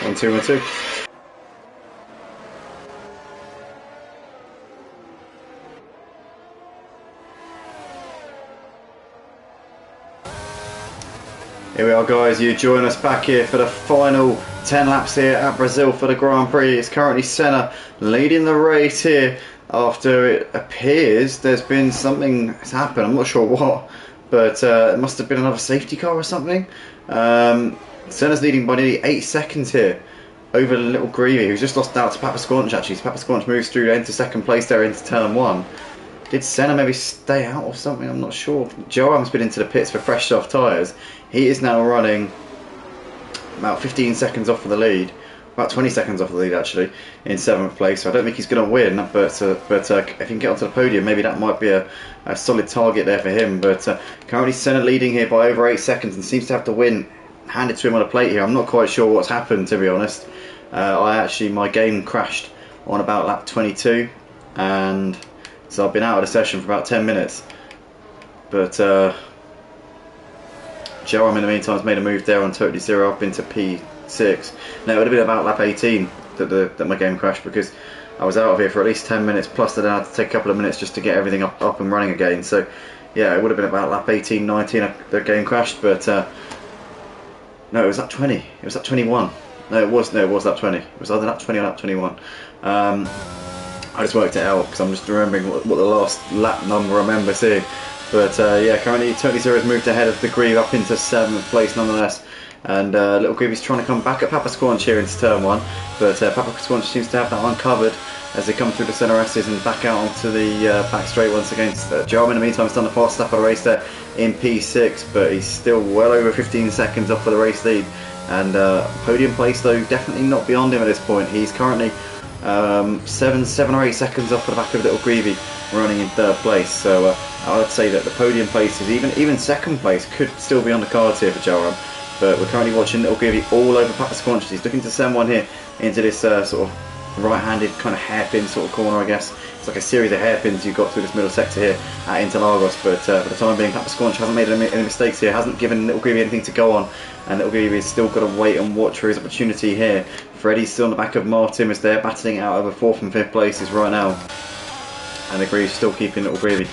1, 2, 1, 2. Here we are, guys. You join us back here for the final 10 laps here at Brazil for the Grand Prix. It's currently Senna leading the race here after it appears there's been something that's happened. I'm not sure what, but it must have been another safety car or something. Senna's leading by nearly 8 seconds here over the little Greavy, who's just lost out to Papa Squanch actually. So Papa Squanch moves through into second place there into turn 1. Did Senna maybe stay out or something? I'm not sure. Joram's been into the pits for fresh soft tyres. He is now running about 15 seconds off of the lead. About 20 seconds off the lead actually, in 7th place. So I don't think he's going to win, but if he can get onto the podium, maybe that might be a solid target there for him. But currently Senna leading here by over 8 seconds and seems to have to win handed to him on a plate here. I'm not quite sure what's happened, to be honest. My game crashed on about lap 22, and so I've been out of the session for about 10 minutes. But Joram in the meantime has made a move there on Totally Zero up into P6. Now it would have been about lap 18 that my game crashed, because I was out of here for at least 10 minutes, plus then I had to take a couple of minutes just to get everything up and running again. So yeah, it would have been about lap 18, 19 the game crashed, but no, it was lap 20. It was lap 21. No, it was lap 20. It was either lap 20 or lap 21. I just worked it out because I'm just remembering what the last lap number I remember seeing. But yeah, currently Totally Zero has moved ahead of the Grieve up into 7th place nonetheless. And Little Grievy's trying to come back at Papa Squanch here into turn 1. But Papa Squanch seems to have that uncovered as they come through the centre S's and back out onto the back straight once again. Joram in the meantime has done the fast lap of the race there in P6, but he's still well over 15 seconds off for the race lead. And podium place though, definitely not beyond him at this point. He's currently 7 or 8 seconds off the back of Little Greavy, running in 3rd place. So I would say that the podium places, even 2nd place, could still be on the cards here for Joram. But we're currently watching Little Greavy all over Papa Squanch. He's looking to send one here into this sort of right-handed kind of hairpin sort of corner, I guess. It's like a series of hairpins you've got through this middle sector here at Interlagos. But for the time being, Papa Squanch hasn't made any mistakes here, hasn't given Little Greavy anything to go on, and Little Greavy's still got to wait and watch for his opportunity here. Freddie's still on the back of Martin as they're battling out over 4th and 5th places right now, and the Grieve's still keeping Little Greavy,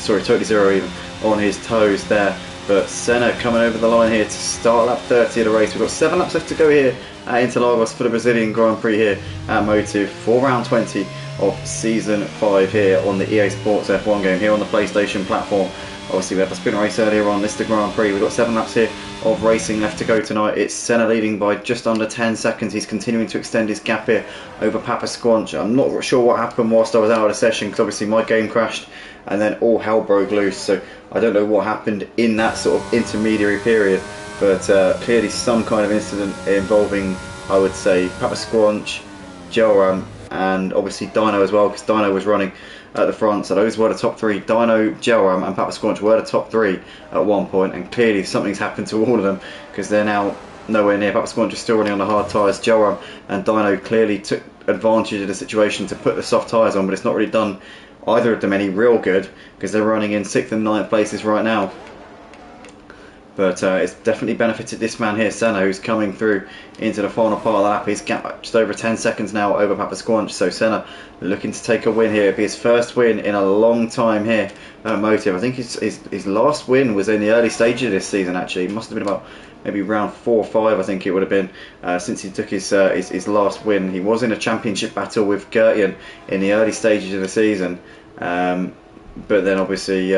Totally Zero even, on his toes there. But Senna coming over the line here to start lap 30 of the race. We've got 7 laps left to go here at Interlagos for the Brazilian Grand Prix here at Motive for round 20 of Season 5 here on the EA Sports F1 game here on the PlayStation platform. Obviously we had the sprint race earlier on, this is the Grand Prix. We've got 7 laps here of racing left to go tonight. It's Senna leading by just under 10 seconds. He's continuing to extend his gap here over Papa Squanch. I'm not sure what happened whilst I was out of the session, because obviously my game crashed and then all hell broke loose. So I don't know what happened in that sort of intermediary period, but clearly some kind of incident involving, I would say, Papa Squanch, Joram, and obviously Dino as well, because Dino was running at the front. So those were the top 3. Dino, Joram and Papa Squanch were the top 3 at one point, and clearly something's happened to all of them, because they're now nowhere near. Papa Squanch is still running on the hard tyres. Joram and Dino clearly took advantage of the situation to put the soft tyres on, but it's not really done either of them any real good, because they're running in 6th and 9th places right now. But it's definitely benefited this man here, Senna, who's coming through into the final part of the lap. He's gap just over 10 seconds now over Papa Squanch. So Senna looking to take a win here. It'll be his first win in a long time here at Motive. I think his last win was in the early stages of this season actually. It must have been about maybe round 4 or 5, I think it would have been, since he took his last win. He was in a championship battle with Gertian in the early stages of the season, but then obviously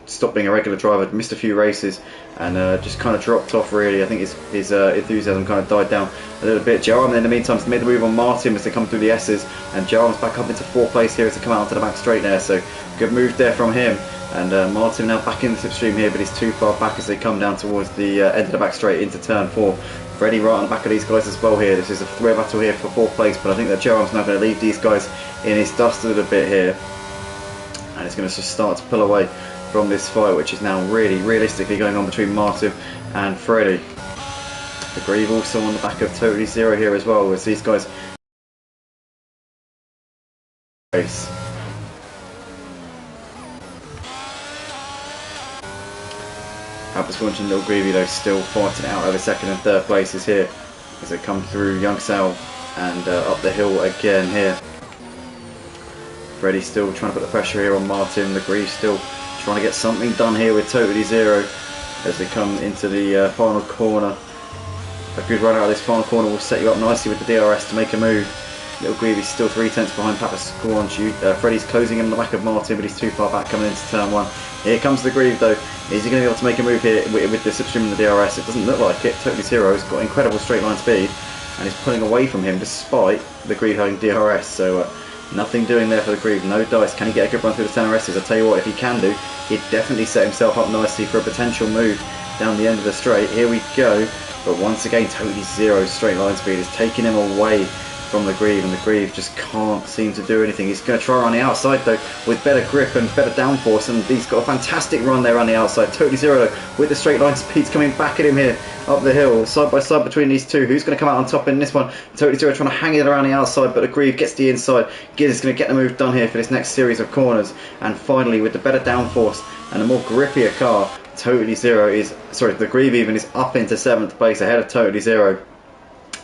stopped being a regular driver, missed a few races, and just kind of dropped off really. I think his enthusiasm kind of died down a little bit. Joram in the meantime has made the move on Martin as they come through the S's, and Joram's back up into 4th place here as they come out onto the back straight there. So good move there from him. And Martin now back in the slipstream here, but he's too far back as they come down towards the end of the back straight into turn 4. Freddie right on the back of these guys as well here. This is a 3-way battle here for 4th place, but I think that Joram's now going to leave these guys in his dust a little bit here, and it's going to just start to pull away from this fight, which is now really realistically going on between Martin and Freddie. The Grieve also on the back of Totally Zero here as well, as these guys race. Papa Squanch and Little Greavy though still fighting out over 2nd and 3rd places here as they come through Young Sal and up the hill again here. Freddie still trying to put the pressure here on Martin. Le Gris still trying to get something done here with Totally Zero as they come into the final corner. A good run out of this final corner will set you up nicely with the DRS to make a move. Little Greavy's still 3/10 behind Papa Squanch. Freddie's closing in on the back of Martin, but he's too far back coming into turn 1. Here comes the Grieve though. Is he going to be able to make a move here with the slipstream and the DRS? It doesn't look like it. Totally Zero's got incredible straight line speed and is pulling away from him despite the Grieve having DRS. So nothing doing there for the Grieve. No dice. Can he get a good run through the center S's? I'll tell you what, if he can do, he'd definitely set himself up nicely for a potential move down the end of the straight. Here we go. But once again, Totally Zero's straight line speed is taking him away from the Grieve, and the Grieve just can't seem to do anything. He's going to try on the outside though with better grip and better downforce, and he's got a fantastic run there on the outside. Totally Zero though, with the straight line speeds coming back at him here up the hill, side by side between these two. Who's going to come out on top in this one? Totally Zero trying to hang it around the outside, but the Grieve gets the inside. Giz is going to get the move done here for this next series of corners, and finally with the better downforce and a more grippier car, Totally Zero is, sorry, the Grieve even is up into 7th place ahead of Totally Zero.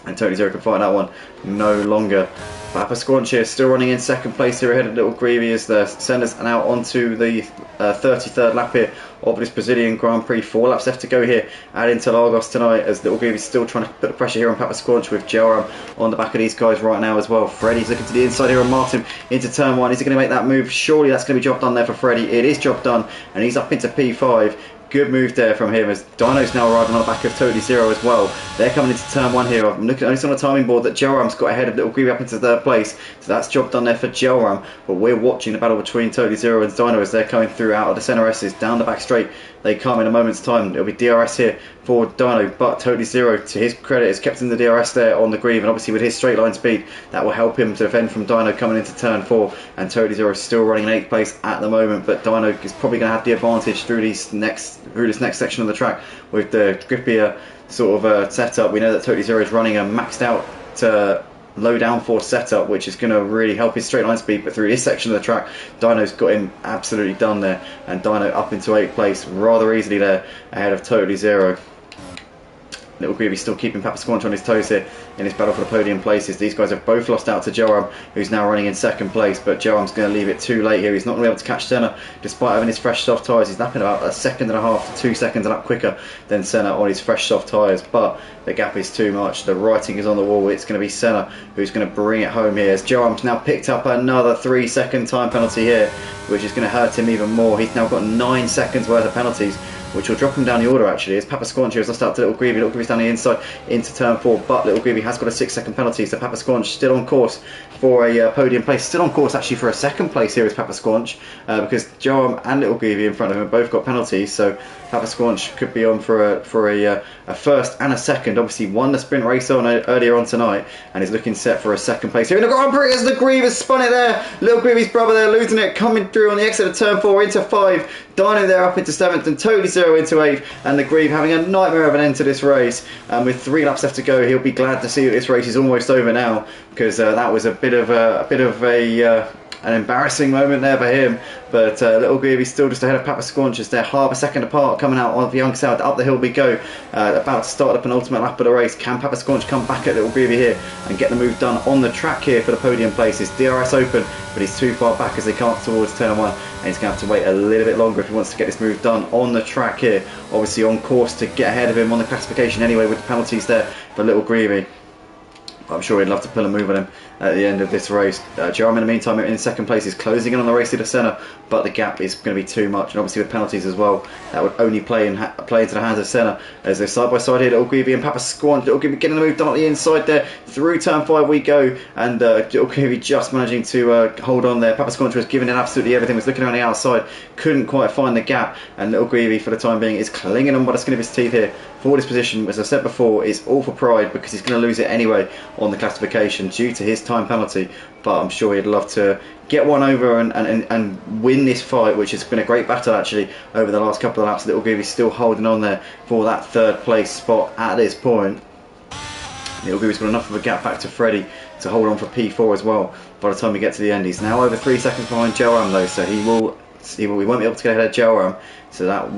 And Totally Zero can fight that one no longer. Papa Squanch here still running in 2nd place here ahead of Little Greavy as the senders and out onto the 33rd lap here of this Brazilian Grand Prix. 4 laps left to go here at Interlagos tonight as Little Greavy is still trying to put the pressure here on Papa Squanch with Joram on the back of these guys right now as well. Freddie's looking to the inside here on Martin into turn 1. Is he going to make that move? Surely that's going to be job done there for Freddie. It is job done and he's up into P5. Good move there from him as Dino's now arriving on the back of Totally Zero as well. They're coming into turn 1 here. I'm looking on the timing board that Joram's got ahead of Little Greavy up into 3rd place. So that's job done there for Joram. But we're watching the battle between Totally Zero and Dino as they're coming through out of the center S's down the back straight. They come in a moment's time. It'll be DRS here for Dino, but Totally Zero, to his credit, has kept in the DRS there on the Grieve, and obviously with his straight line speed, that will help him to defend from Dino coming into turn 4. And Totally Zero is still running in 8th place at the moment, but Dino is probably going to have the advantage through this next section of the track with the grippier sort of setup. We know that Totally Zero is running a maxed out low downforce setup, which is going to really help his straight line speed, but through this section of the track, Dino's got him absolutely done there, and Dino up into 8th place rather easily there ahead of Totally Zero. Little Greavy still keeping Papa Squanch on his toes here in his battle for the podium places. These guys have both lost out to Joram, who's now running in 2nd place, but Joram's going to leave it too late here. He's not going to be able to catch Senna despite having his fresh soft tyres. He's lapping about 1.5 to 2 seconds a lap quicker than Senna on his fresh soft tyres, but the gap is too much. The writing is on the wall. It's going to be Senna who's going to bring it home here as Joram's now picked up another 3-second time penalty here, which is going to hurt him even more. He's now got 9 seconds worth of penalties, which will drop him down the order actually, as Papa Squanch has lost out to Little Greavy. Little Greavy's down the inside into turn 4, but Little Greavy has got a 6-second penalty, so Papa Squanch still on course for a podium place. Still on course actually for a 2nd place here is Papa Squanch, because Joram and Little Greavy in front of him have both got penalties, so Papa Squanch could be on for a 1st and a 2nd. Obviously won the sprint race on earlier on tonight and is looking set for a 2nd place here in the Grand Prix as the Grieve has spun it there. Little Greavy's brother there losing it, coming through on the exit of turn 4 into 5. Dino there up into 7th and Totally Zero into 8th, and the Grieve having a nightmare of an end to this race. And with 3 laps left to go, he'll be glad to see that this race is almost over now, because that was a bit of an embarrassing moment there for him. But Little Greavy's still just ahead of Papa Squanch as they're half a second apart coming out of the young side. Up the hill we go, about to start the penultimate lap of the race. Can Papa Squanch come back at Little Greavy here and get the move done on the track here for the podium places? DRS open, but he's too far back as they come up towards turn 1, and he's going to have to wait a little bit longer if he wants to get this move done on the track here. Obviously on course to get ahead of him on the classification anyway with the penalties there for Little Greavy. I'm sure he'd love to pull a move on him at the end of this race. Joram in the meantime in 2nd place is closing in on the race to the centre, but the gap is going to be too much, and obviously with penalties as well, that would only play into the hands of Senna as they're side by side here. Little Greavy and Papa Squanch. Little Greavy getting the move done on the inside there. Through turn 5 we go, and Little Greavy just managing to hold on there. Papa Squanch was giving it absolutely everything, was looking around the outside, couldn't quite find the gap, and Little Greavy for the time being is clinging on by the skin of his teeth here for this position. As I said before, is all for pride because he's going to lose it anyway on the classification due to his time penalty, but I'm sure he'd love to get one over and win this fight, which has been a great battle actually over the last couple of laps. Little Greavy's still holding on there for that 3rd place spot at this point. Little Greavy's got enough of a gap back to Freddie to hold on for P4 as well by the time we get to the end. He's now over 3 seconds behind Joram though, so he won't be able to get ahead of Joram, so that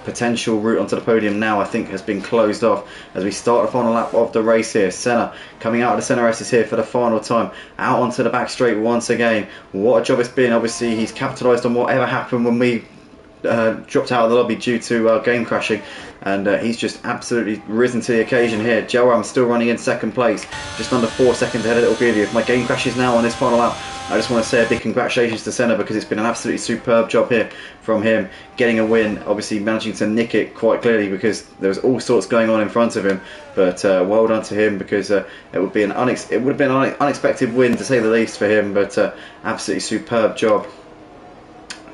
potential route onto the podium now, I think, has been closed off as we start the final lap of the race here. Senna coming out of the centre S is here for the final time, out onto the back straight once again. What a job it's been. Obviously, he's capitalised on whatever happened when we dropped out of the lobby due to game crashing, and he's just absolutely risen to the occasion here. Joram still running in second place, just under 4 seconds ahead of Little Greavy. If my game crashes now on this final lap, I just want to say a big congratulations to Senna, because it's been an absolutely superb job here from him, getting a win, obviously managing to nick it quite clearly because there was all sorts going on in front of him, but well done to him, because it would have been an unexpected win to say the least for him, but absolutely superb job.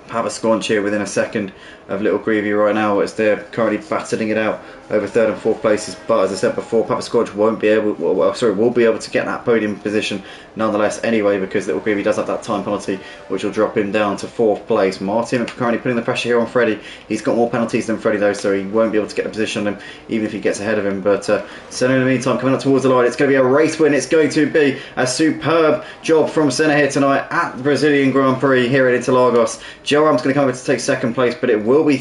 Papa Sconch here within a second of Little Greavy right now, as they're currently battling it out over third and fourth places. But as I said before, Papa Sconch will be able to get that podium position nonetheless anyway, because Little Greavy does have that time penalty, which will drop him down to fourth place. Martin currently putting the pressure here on Freddie. He's got more penalties than Freddie though, so he won't be able to get the position on him even if he gets ahead of him. But Senna in the meantime coming up towards the line. It's going to be a race win. It's going to be a superb job from Senna here tonight at the Brazilian Grand Prix here at Interlagos. Joram's going to come over to take second place, but it will be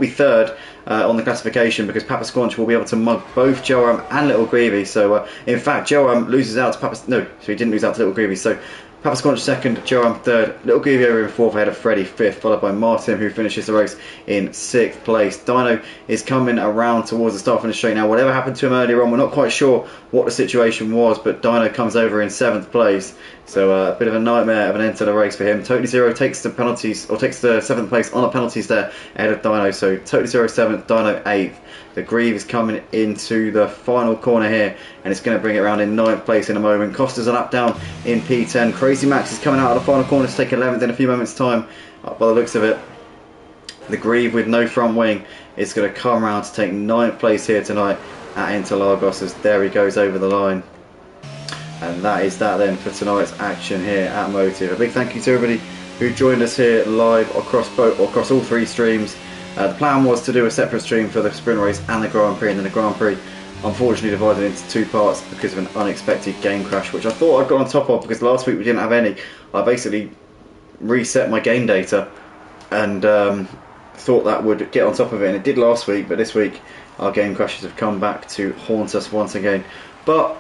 third on the classification, because Papa Sconch will be able to mug both Joram and Little Greavy. So in fact, Joram loses out to so he didn't lose out to Little Greavy. So Papa Sconch second, Joram third, Little Greavy over in fourth ahead of Freddie fifth, followed by Martin, who finishes the race in sixth place. Dino is coming around towards the start finish straight now. Whatever happened to him earlier on, we're not quite sure what the situation was, but Dino comes over in seventh place. So a bit of a nightmare of an end to the race for him. Totally Zero takes the penalties, or takes the seventh place on the penalties there ahead of Dino. So Totally Zero seventh, Dino eighth. The Grieve is coming into the final corner here, and it's going to bring it around in ninth place in a moment. Costa's a lap down in P10. Crazy Max is coming out of the final corner to take 11th in a few moments' time. By the looks of it, the Grieve with no front wing is going to come around to take ninth place here tonight at Interlagos, as there he goes over the line. And that is that then for tonight's action here at Motive. A big thank you to everybody who joined us here live across all three streams. The plan was to do a separate stream for the sprint race and the Grand Prix, and then the Grand Prix unfortunately divided into two parts because of an unexpected game crash, which I thought I'd got on top of, because last week we didn't have any. I basically reset my game data and thought that would get on top of it, and it did last week, but this week our game crashes have come back to haunt us once again. But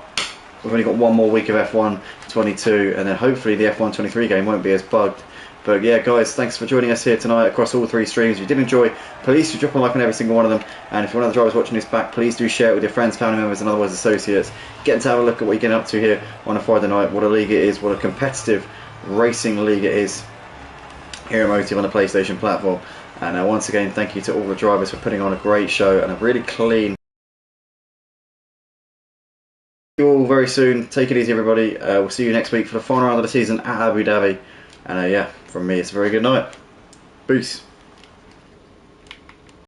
we've only got one more week of F1 22, and then hopefully the F1 23 game won't be as bugged. But yeah, guys, thanks for joining us here tonight across all three streams. If you did enjoy, please do drop a like on every single one of them. And if you're one of the drivers watching this back, please do share it with your friends, family members, and otherwise associates. Get to have a look at what you're getting up to here on a Friday night, what a league it is, what a competitive racing league it is here at Motive on the PlayStation platform. And once again, thank you to all the drivers for putting on a great show and a really clean. See you all very soon. Take it easy, everybody. We'll see you next week for the final round of the season at Abu Dhabi. And yeah, from me, it's a very good night. Peace.